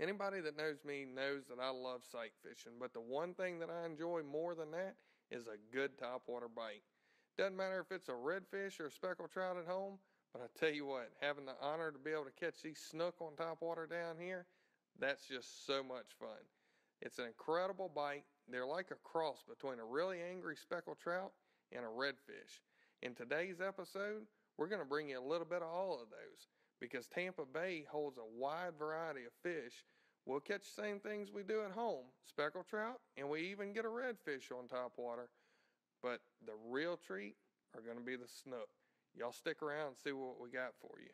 Anybody that knows me knows that I love sight fishing, but the one thing that I enjoy more than that is a good topwater bite. Doesn't matter if it's a redfish or a speckled trout at home, but I tell you what, having the honor to be able to catch these snook on topwater down here, that's just so much fun. It's an incredible bite. They're like a cross between a really angry speckled trout and a redfish. In today's episode, we're going to bring you a little bit of all of those. Because Tampa Bay holds a wide variety of fish, we'll catch the same things we do at home, speckled trout, and we even get a redfish on topwater. But the real treat are going to be the snook. Y'all stick around and see what we got for you.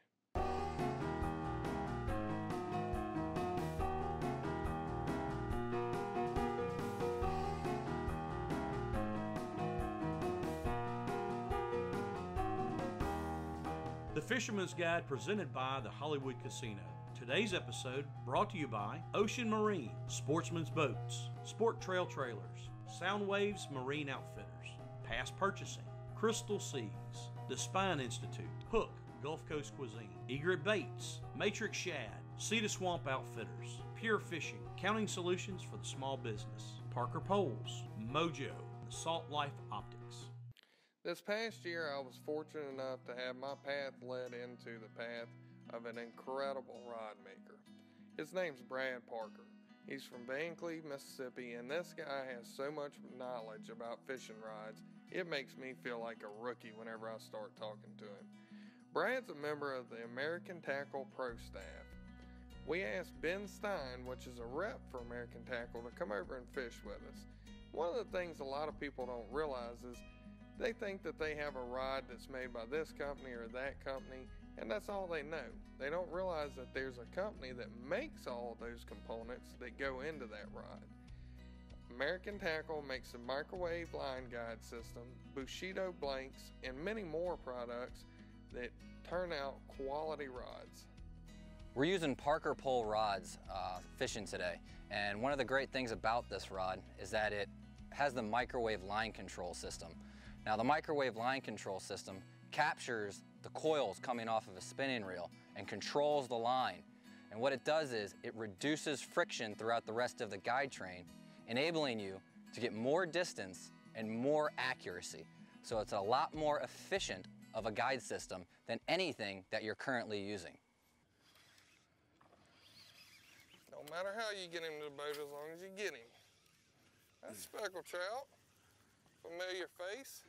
The Fisherman's Guide presented by the Hollywood Casino. Today's episode brought to you by Ocean Marine, Sportsman's Boats, Sport Trail Trailers, Sound Waves Marine Outfitters, Past Purchasing, Crystal Seas, The Spine Institute, Hook, Gulf Coast Cuisine, Egret Baits, Matrix Shad, Sea to Swamp Outfitters, Pure Fishing, Counting Solutions for the Small Business, Parker Poles, Mojo, and Salt Life Optics. This past year, I was fortunate enough to have my path led into the path of an incredible rod maker. His name's Brad Parker. He's from Van Cleve, Mississippi, and this guy has so much knowledge about fishing rods, it makes me feel like a rookie whenever I start talking to him. Brad's a member of the American Tackle Pro staff. We asked Ben Stein, which is a rep for American Tackle, to come over and fish with us. One of the things a lot of people don't realize is they think that they have a rod that's made by this company or that company, and that's all they know. They don't realize that there's a company that makes all those components that go into that rod. American Tackle makes a microwave line guide system, Bushido blanks, and many more products that turn out quality rods. We're using Parker pole rods fishing today, and one of the great things about this rod is that it has the microwave line control system. Now, the microwave line control system captures the coils coming off of a spinning reel and controls the line. And what it does is it reduces friction throughout the rest of the guide train, enabling you to get more distance and more accuracy. So it's a lot more efficient of a guide system than anything that you're currently using. No matter how you get him to the boat, as long as you get him. That's speckled trout. Familiar face.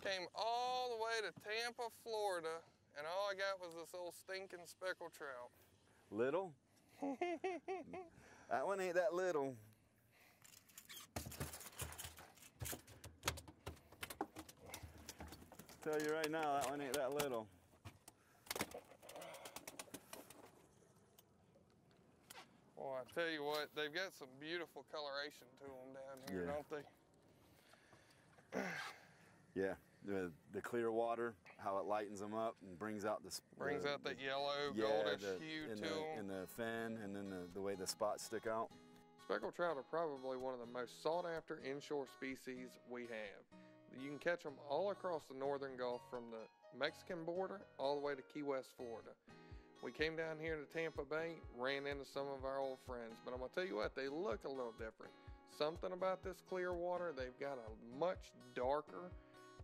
Came all the way to Tampa, Florida, and all I got was this old stinking speckled trout. Little? That one ain't that little. Tell you right now, that one ain't that little. Well, I tell you what, they've got some beautiful coloration to them down here, don't they? Yeah, the clear water, how it lightens them up and brings out that yellow, goldish hue to them. And the fin, and then the way the spots stick out. Speckled trout are probably one of the most sought after inshore species we have. You can catch them all across the northern Gulf from the Mexican border all the way to Key West, Florida. We came down here to Tampa Bay, ran into some of our old friends, but I'm going to tell you what, they look a little different. Something about this clear water, they've got a much darker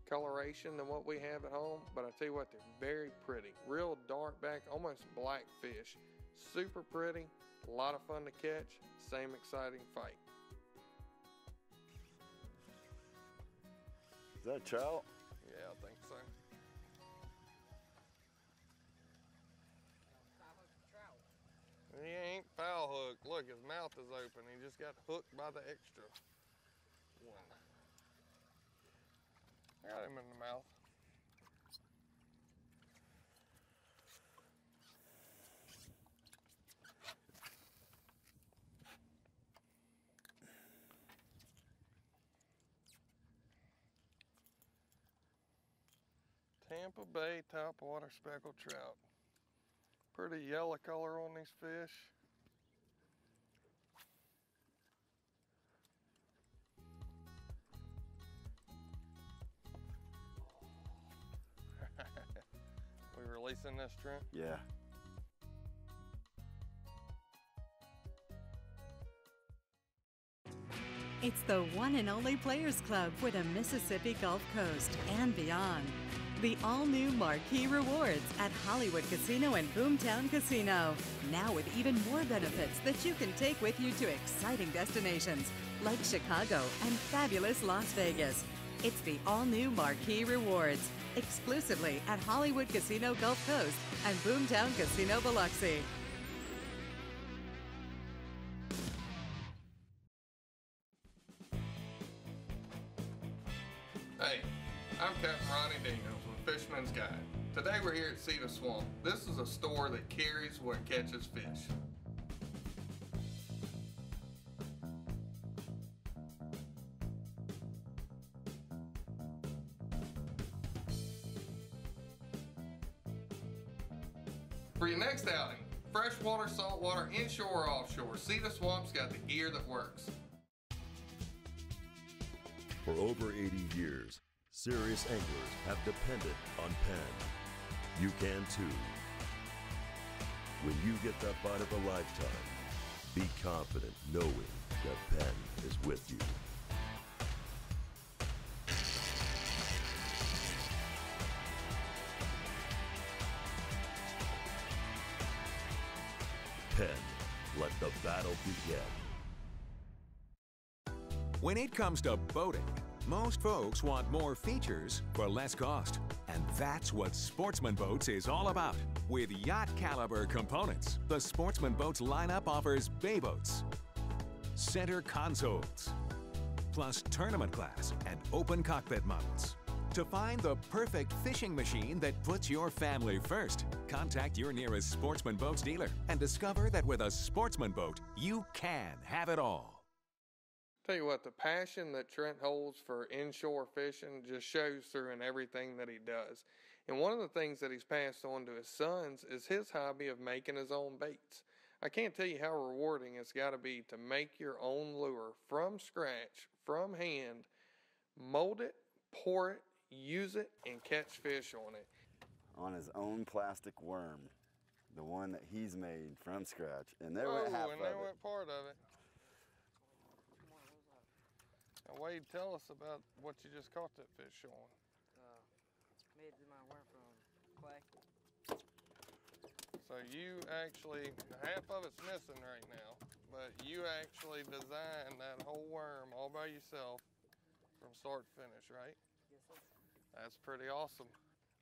coloration than what we have at home, but I tell you what, they're very pretty. Real dark back, almost black fish. Super pretty, a lot of fun to catch, same exciting fight. Is that a trout? Yeah, I think so. He ain't foul hooked. Look, his mouth is open. He just got hooked by the extra one. I got him in the mouth. Tampa Bay topwater speckled trout. Pretty yellow color on these fish. We releasing this, Trent? Yeah. It's the one and only Players Club for the Mississippi Gulf Coast and beyond. The all-new Marquee Rewards at Hollywood Casino and Boomtown Casino. Now with even more benefits that you can take with you to exciting destinations like Chicago and fabulous Las Vegas. It's the all-new Marquee Rewards, exclusively at Hollywood Casino Gulf Coast and Boomtown Casino Biloxi. Hey, I'm Captain Ronnie Daniels with Fisherman's Guide. Today we're here at Cedar Swamp. This is a store that carries what catches fish. For your next outing, freshwater, saltwater, inshore, or offshore, Cedar Swamp's got the gear that works. For over 80 years, serious anglers have depended on Penn. You can too. When you get that bite of a lifetime, be confident knowing that Penn is with you. Penn, let the battle begin. When it comes to boating, most folks want more features for less cost. And that's what Sportsman Boats is all about. With yacht caliber components, the Sportsman Boats lineup offers bay boats, center consoles, plus tournament class and open cockpit models. To find the perfect fishing machine that puts your family first, contact your nearest Sportsman Boats dealer and discover that with a Sportsman Boat, you can have it all. Tell you what, the passion that Trent holds for inshore fishing just shows through in everything that he does. And one of the things that he's passed on to his sons is his hobby of making his own baits. I can't tell you how rewarding it's got to be to make your own lure from scratch, from hand, mold it, pour it, use it, and catch fish on it. On his own plastic worm, the one that he's made from scratch. And there went half of it. And there went part of it. Now, Wade, tell us about what you just caught that fish on. It's made my worm from clay. So you actually, half of it's missing right now, but you actually designed that whole worm all by yourself from start to finish, right? Yes, sir. That's pretty awesome.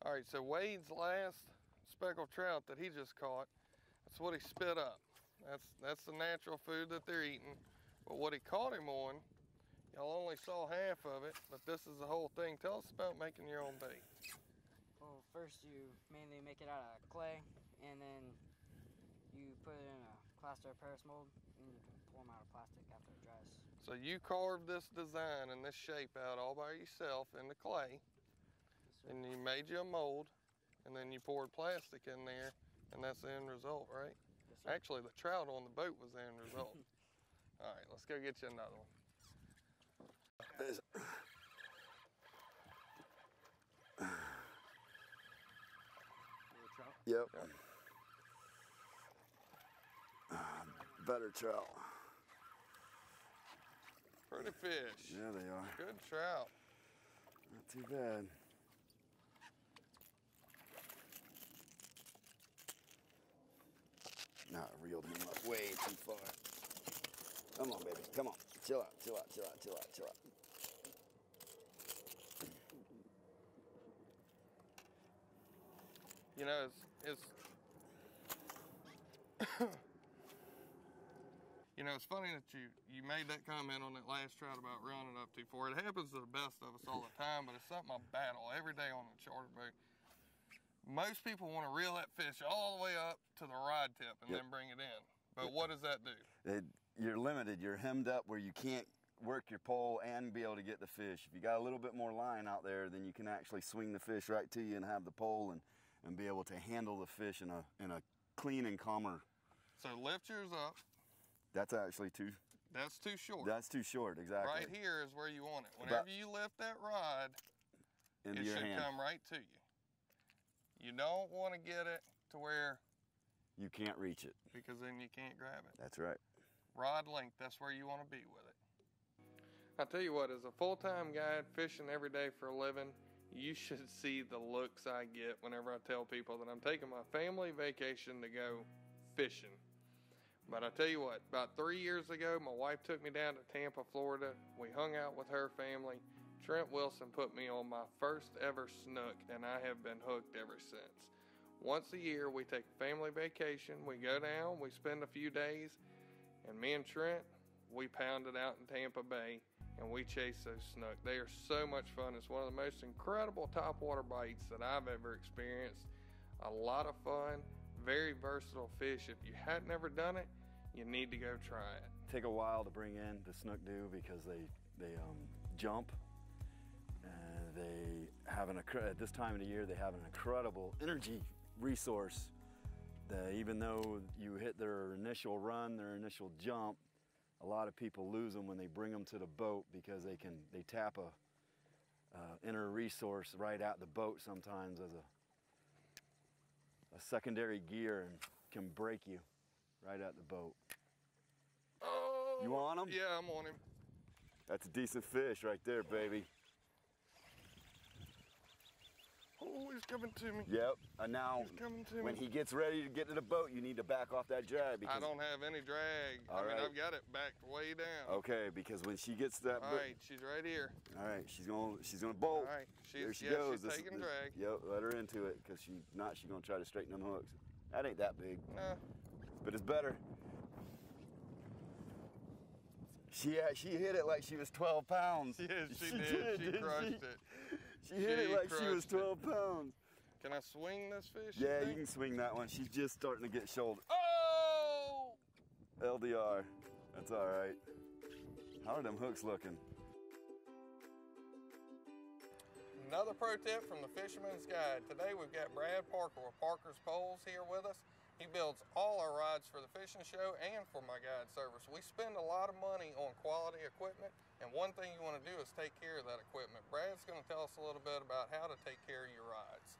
All right, so Wade's last speckled trout that he just caught, that's what he spit up. That's the natural food that they're eating. But what he caught him on, y'all only saw half of it, but this is the whole thing. Tell us about making your own bait. Well, first you mainly make it out of clay, and then you put it in a plaster Paris mold, and you can pull them out of plastic after it dries. So you carved this design and this shape out all by yourself in the clay, and you made you a mold, and then you poured plastic in there, and that's the end result, right? Yes, sir. Actually, the trout on the boat was the end result. All right, let's go get you another one. Yep. Better trout. Pretty fish. Yeah, they are. Good trout. Not too bad. Nah, I reeled him up way too far. Come on, baby. Come on. Chill out, chill out, chill out, chill out, chill out. You know, it's you know, it's funny that you made that comment on that last trout about rounding up too far. It happens to the best of us all the time, but it's something I battle every day on the charter boat. Most people want to reel that fish all the way up to the rod tip and then bring it in. But what does that do? You're limited. You're hemmed up where you can't work your pole and be able to get the fish. If you got a little bit more line out there, then you can actually swing the fish right to you and have the pole and be able to handle the fish in a clean and calmer. So lift yours up. That's actually too. That's too short. That's too short, exactly. Right here is where you want it. Whenever you lift that rod, into it your should hand. come right to you. You don't want to get it to where you can't reach it. Because then you can't grab it. That's right. Rod length, that's where you want to be with it. I tell you what, as a full-time guide fishing every day for a living, you should see the looks I get whenever I tell people that I'm taking my family vacation to go fishing. But I tell you what, about 3 years ago, my wife took me down to Tampa, Florida. We hung out with her family. Trent Wilson put me on my first ever snook, and I have been hooked ever since. Once a year, we take a family vacation. We go down, we spend a few days, and me and Trent, we pound it out in Tampa Bay, and we chase those snook. They are so much fun. It's one of the most incredible topwater bites that I've ever experienced. A lot of fun, very versatile fish. If you hadn't ever done it, you need to go try it. Take a while to bring in the snook do because they jump. They have at this time of the year, they have an incredible energy resource that even though you hit their initial run, their initial jump, a lot of people lose them when they bring them to the boat because they tap a inner resource right out the boat sometimes as a secondary gear and can break you right out the boat. Oh, you want him? Yeah, I'm on him. That's a decent fish right there, baby. Oh, he's coming to me. Yep, and now He's coming to when me. he gets ready to get to the boat, you need to back off that drag. Because I don't have any drag. All right. I've got it backed way down. Okay, because when she gets to that All boat, right, she's right here. all right, she's gonna bolt. All right, There she yeah, goes. she's taking drag. Yep, let her into it, because she's gonna try to straighten them hooks. That ain't that big, No. but it's better. She hit it like she was 12 pounds. Yeah, she did. She didn't crushed she? it. She hit it like she was crushed it. 12 pounds. Can I swing this fish? Yeah, you think? can swing that one. She's just starting to get shoulder. Oh! LDR. That's all right. How are them hooks looking? Another pro tip from the Fisherman's Guide. Today we've got Brad Parker with Parker's Poles here with us. He builds all our rods for the fishing show and for my guide service. We spend a lot of money on quality equipment, and one thing you want to do is take care of that equipment. Brad's going to tell us a little bit about how to take care of your rods.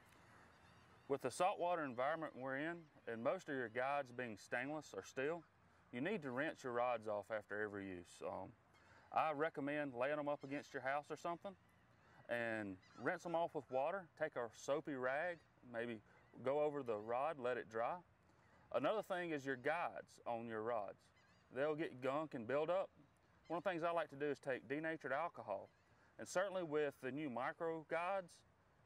With the saltwater environment we're in, and most of your guides being stainless or steel, you need to rinse your rods off after every use. I recommend laying them up against your house or something and rinse them off with water. Take a soapy rag, maybe go over the rod, let it dry. Another thing is your guides on your rods. They'll get gunk and build up. One of the things I like to do is take denatured alcohol, and certainly with the new micro guides,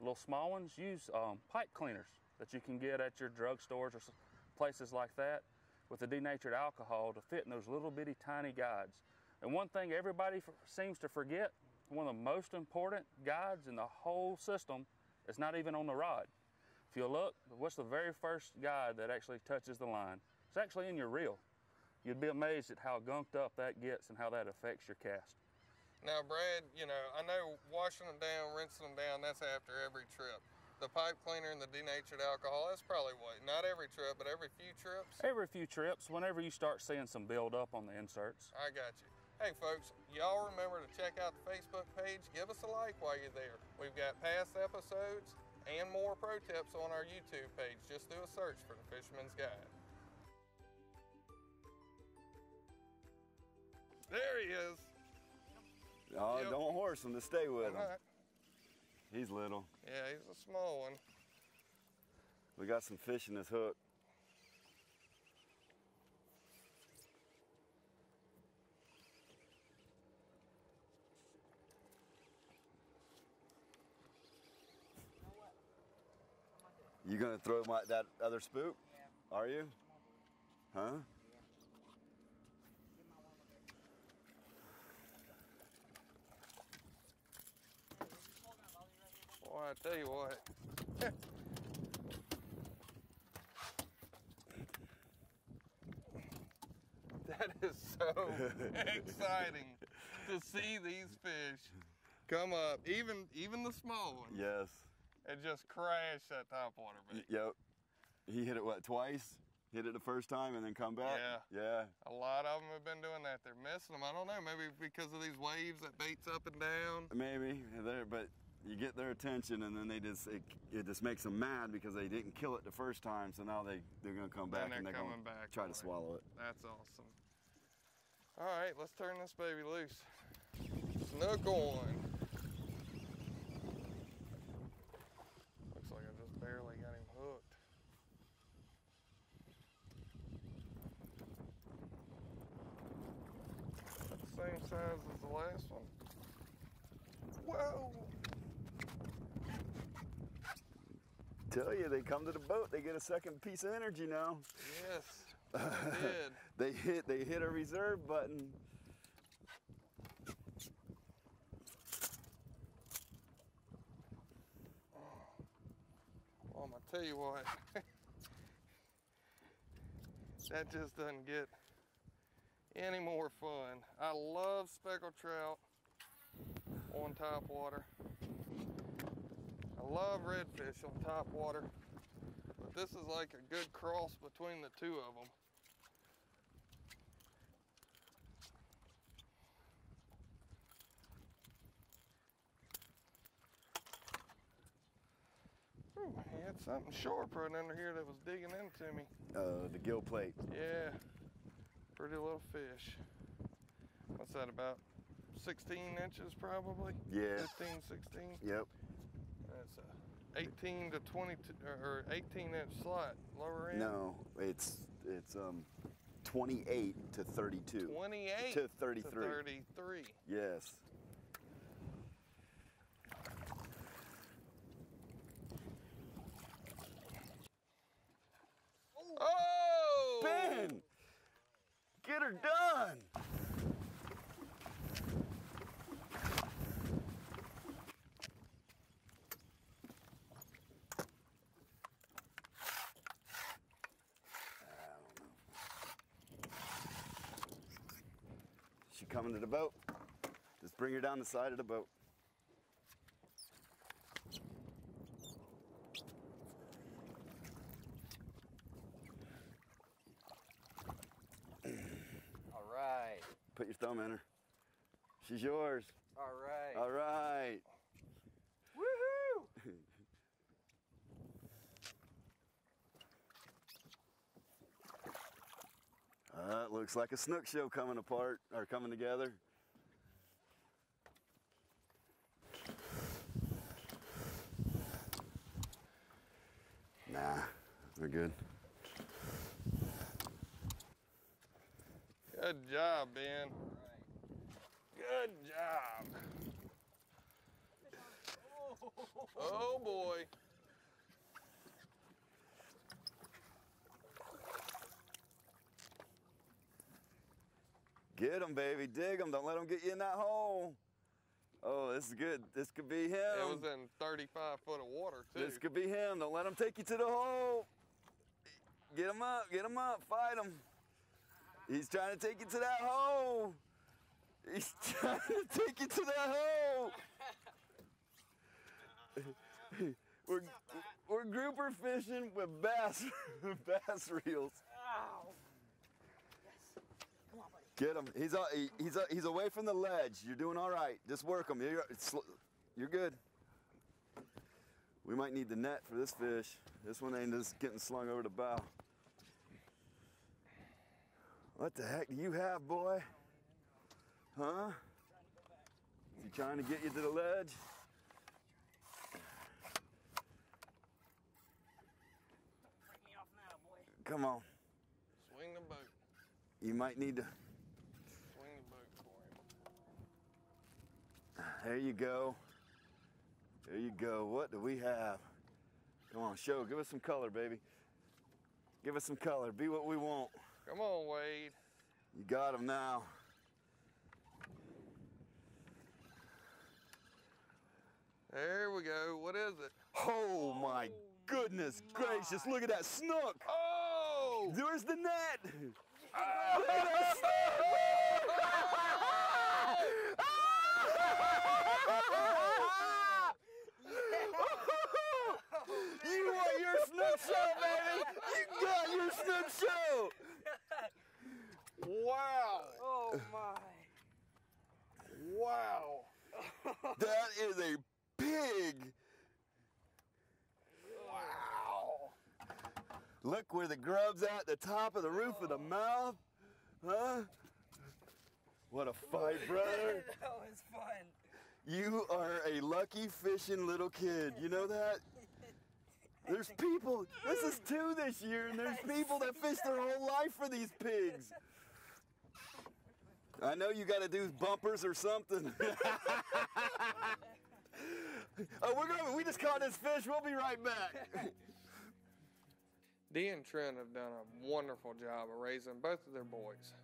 little small ones, use pipe cleaners that you can get at your drugstores or places like that with the denatured alcohol to fit in those little bitty tiny guides. And one thing everybody seems to forget, one of the most important guides in the whole system is not even on the rod. If you look, what's the very first guide that actually touches the line? It's actually in your reel. You'd be amazed at how gunked up that gets and how that affects your cast. Now, Brad, you know, I know washing them down, rinsing them down, that's after every trip. The pipe cleaner and the denatured alcohol, that's probably what, not every trip, but every few trips? Every few trips, whenever you start seeing some build up on the inserts. I got you. Hey, folks, y'all remember to check out the Facebook page. Give us a like while you're there. We've got past episodes and more pro tips on our YouTube page. Just do a search for the Fisherman's Guide. There he is. Oh, Yep. don't horse him, to stay with him. All right. He's little. Yeah, he's a small one. We got some fish in this hook. You gonna throw that other spook? Yeah. Are you? Huh? Boy, I tell you what. That is so exciting to see these fish come up, even the small ones. Yes. And just crash that topwater bait. Yep. He hit it, what, twice? Hit it the first time and then come back? Yeah. Yeah. A lot of them have been doing that. They're missing them. I don't know, maybe because of these waves that bait's up and down. Maybe, but you get their attention and then it just makes them mad because they didn't kill it the first time, so now they're gonna come back and they're coming gonna back try for to swallow it. That's awesome. All right, let's turn this baby loose. Snook on. Looks like I just barely got him hooked. Same size as the last one. Whoa! Tell you, they come to the boat, they get a second piece of energy now. Yes, they did. They hit a reserve button. Well, I'm gonna tell you what, that just doesn't get any more fun. I love speckled trout on top water. I love redfish on top water, but this is like a good cross between the two of them. Ooh, he had something sharp right under here that was digging into me. The gill plate. Yeah, pretty little fish. What's that, about 16 inches probably? Yeah. 15, 16? Yep. That's a 18 to 22, or 18-inch slot, lower end. No, it's 28 to 32. 28 to 33. To 33. Yes. Oh! Ben! Get her done! She coming to the boat? Just bring her down the side of the boat. All right. Put your thumb in her. She's yours. All right. All right. Woohoo! Looks like a snook show coming apart, or coming together. Nah, they're good. Good job, Ben. Good job. Oh boy. Get them, baby. Dig them. Don't let them get you in that hole. Oh, this is good. This could be him. It was in 35 foot of water, too. This could be him. Don't let him take you to the hole. Get him up. Get him up. Fight him. He's trying to take you to that hole. He's trying to take you to that hole. We're grouper fishing with bass reels. Ow. Yes. Come on, buddy. Get him. He's away from the ledge. You're doing all right. Just work him. You're good. We might need the net for this fish. This one ain't just getting slung over the bow. What the heck do you have, boy? Huh? Is he trying to get you to the ledge? Break me off now, boy. Come on. Swing the boat. You might need to. Swing the boat for him. There you go. There you go. What do we have? Come on, show. Give us some color, baby. Give us some color. Be what we want. Come on, Wade. You got him now. There we go. What is it? Oh my goodness gracious. Look at that snook. Oh! There's the net. Oh! Look at that snook. You want your snook show, baby? You got your snook show. Wow! Oh my! Wow! That is a pig. Wow! Look where the grub's at the top of the roof of the mouth. Huh? What a fight, brother. That was fun. You are a lucky fishing little kid. You know that? There's people. This is 2 this year, and there's people that fish their whole life for these pigs. I know you got to do bumpers or something. Oh, we just caught this fish. We'll be right back. Dee and Trent have done a wonderful job of raising both of their boys.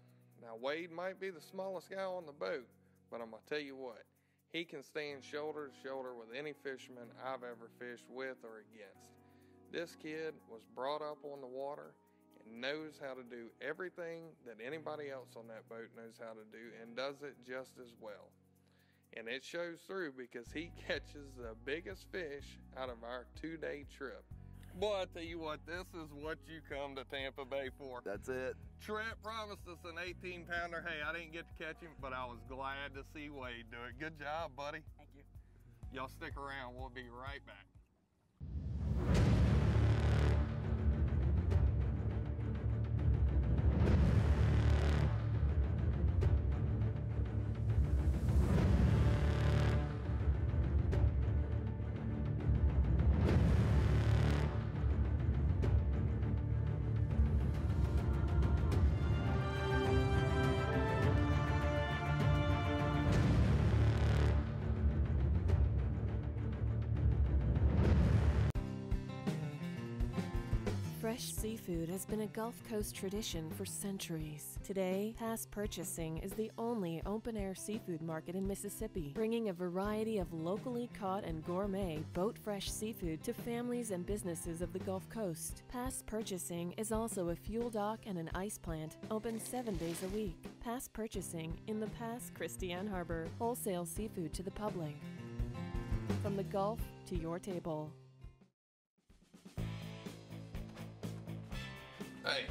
Now, Wade might be the smallest guy on the boat, but I'm going to tell you what, he can stand shoulder to shoulder with any fisherman I've ever fished with or against. This kid was brought up on the water and knows how to do everything that anybody else on that boat knows how to do and does it just as well. And it shows through because he catches the biggest fish out of our 2-day trip. Boy, I tell you what, this is what you come to Tampa Bay for. That's it. Trent promised us an 18-pounder. Hey, I didn't get to catch him, but I was glad to see Wade do it. Good job, buddy. Thank you. Y'all stick around. We'll be right back. Fresh seafood has been a Gulf Coast tradition for centuries. Today, Pass Purchasing is the only open-air seafood market in Mississippi, bringing a variety of locally caught and gourmet boat-fresh seafood to families and businesses of the Gulf Coast. Pass Purchasing is also a fuel dock and an ice plant, open 7 days a week. Pass Purchasing in the Pass Christian Harbor, wholesale seafood to the public. From the Gulf to your table. Hey,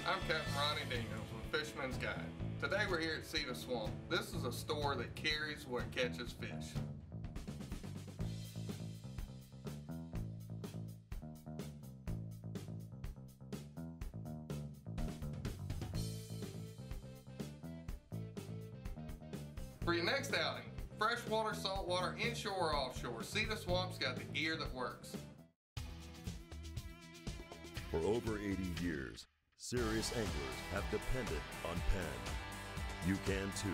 I'm Captain Ronnie Daniels with Fisherman's Guide. Today we're here at Cedar Swamp. This is a store that carries what catches fish. For your next outing, freshwater, saltwater, inshore, or offshore, Cedar Swamp's got the gear that works. For over 80 years, serious anglers have depended on Penn. You can too.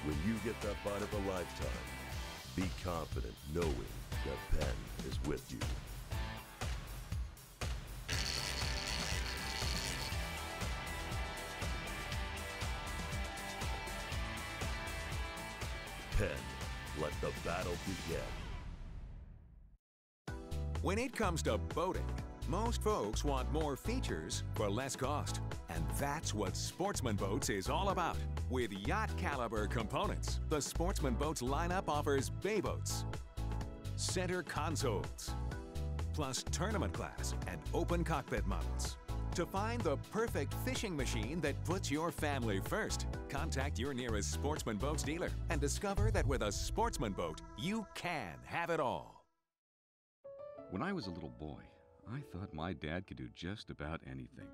When you get that bite of a lifetime, be confident knowing that Penn is with you. Penn, let the battle begin. When it comes to boating, most folks want more features for less cost. And that's what Sportsman Boats is all about. With yacht caliber components, the Sportsman Boats lineup offers bay boats, center consoles, plus tournament class and open cockpit models. To find the perfect fishing machine that puts your family first, contact your nearest Sportsman Boats dealer and discover that with a Sportsman Boat, you can have it all. When I was a little boy, I thought my dad could do just about anything.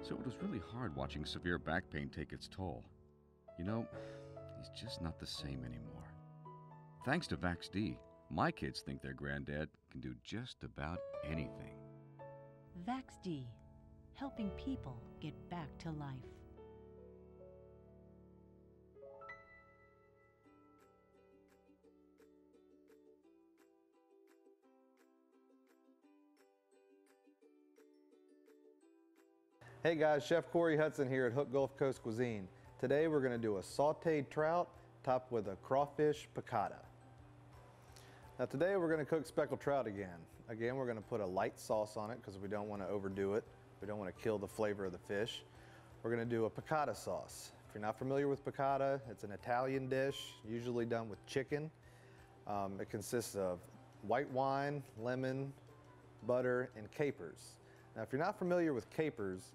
So it was really hard watching severe back pain take its toll. You know, he's just not the same anymore. Thanks to VaxD, my kids think their granddad can do just about anything. VaxD, helping people get back to life. Hey guys, Chef Corey Hudson here at Hook Gulf Coast Cuisine. Today we're going to do a sauteed trout topped with a crawfish piccata. Now today we're going to cook speckled trout again. Again, we're going to put a light sauce on it because we don't want to overdo it. We don't want to kill the flavor of the fish. We're going to do a piccata sauce. If you're not familiar with piccata, it's an Italian dish, usually done with chicken. It consists of white wine, lemon, butter, and capers. Now if you're not familiar with capers,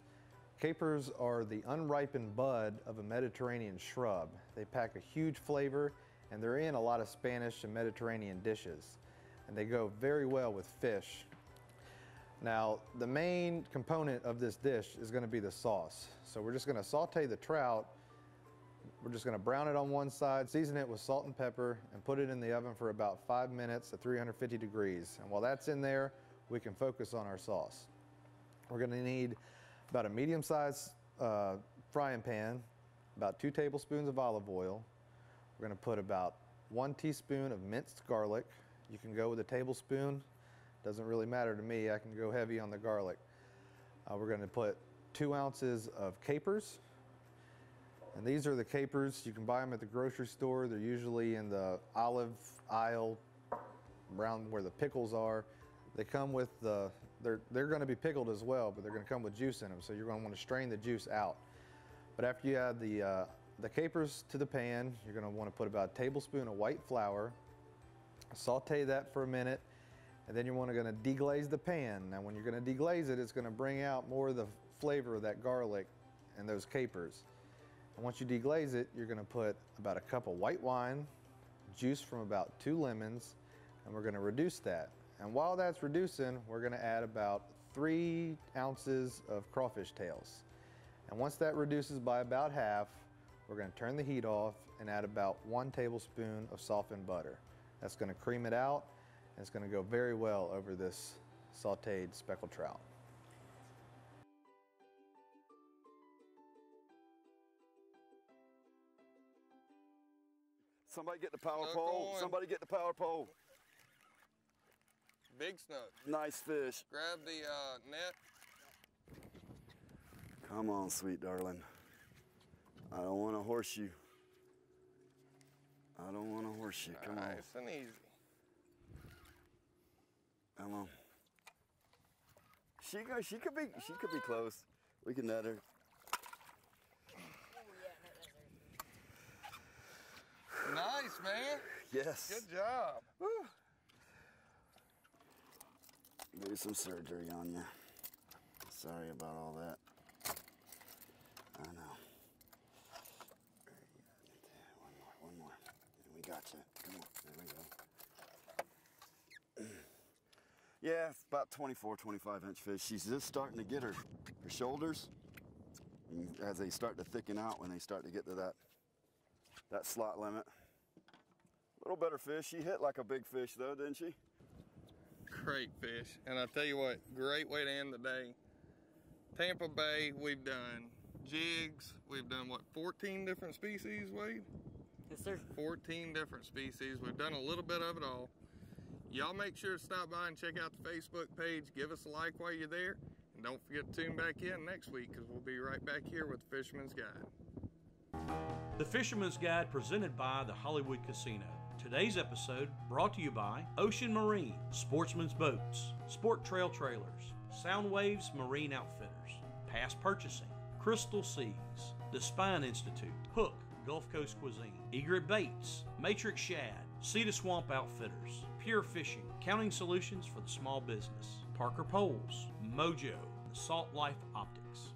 capers are the unripened bud of a Mediterranean shrub. They pack a huge flavor and they're in a lot of Spanish and Mediterranean dishes. And they go very well with fish. Now, the main component of this dish is going to be the sauce. So we're just going to saute the trout We're just going to brown it on one side, season it with salt and pepper, and put it in the oven for about 5 minutes at 350 degrees. And while that's in there, we can focus on our sauce. We're going to need about a medium-sized frying pan, about 2 tablespoons of olive oil. We're going to put about 1 teaspoon of minced garlic. You can go with a tablespoon. Doesn't really matter to me. I can go heavy on the garlic. We're going to put 2 ounces of capers. And these are the capers. You can buy them at the grocery store. They're usually in the olive aisle around where the pickles are. They come with they're going to be pickled as well, but they're going to come with juice in them, so you're going to want to strain the juice out. But after you add the capers to the pan, you're going to want to put about a tablespoon of white flour, saute that for a minute, and then you're going to deglaze the pan. Now when you're going to deglaze it, it's going to bring out more of the flavor of that garlic and those capers. And once you deglaze it, you're going to put about a cup of white wine, juice from about 2 lemons, and we're going to reduce that. And while that's reducing, we're going to add about 3 ounces of crawfish tails. And once that reduces by about half, we're going to turn the heat off and add about 1 tablespoon of softened butter. That's going to cream it out, and it's going to go very well over this sauteed speckled trout. Somebody get the power Snook pole. on. Somebody get the power pole. Big snook. Nice fish. Grab the net. Come on, sweet darling. I don't want to horse you. I don't want to horse you. Come on. Nice and easy. Come on. She could be close. We can net her. Nice, man. Yes. Good job. Woo. Do some surgery on you. Sorry about all that. I know. One more. And we got you. Come on, there we go. Yeah, it's about 24, 25-inch fish. She's just starting to get her shoulders. And as they start to thicken out, when they start to get to that slot limit. A little better fish. She hit like a big fish though, didn't she? Great fish. And I tell you what, great way to end the day. Tampa Bay, we've done jigs. We've done, what, 14 different species, Wade? Yes, sir. 14 different species. We've done a little bit of it all. Y'all make sure to stop by and check out the Facebook page. Give us a like while you're there. And don't forget to tune back in next week, because we'll be right back here with the Fisherman's Guide. The Fisherman's Guide presented by the Hollywood Casino. Today's episode brought to you by Ocean Marine, Sportsman's Boats, Sport Trail Trailers, Sound Waves Marine Outfitters, Past Purchasing, Crystal Seas, The Spine Institute, Hook, Gulf Coast Cuisine, Egret Baits, Matrix Shad, Cedar Swamp Outfitters, Pure Fishing, Counting Solutions for the Small Business, Parker Poles, Mojo, and Salt Life Optics.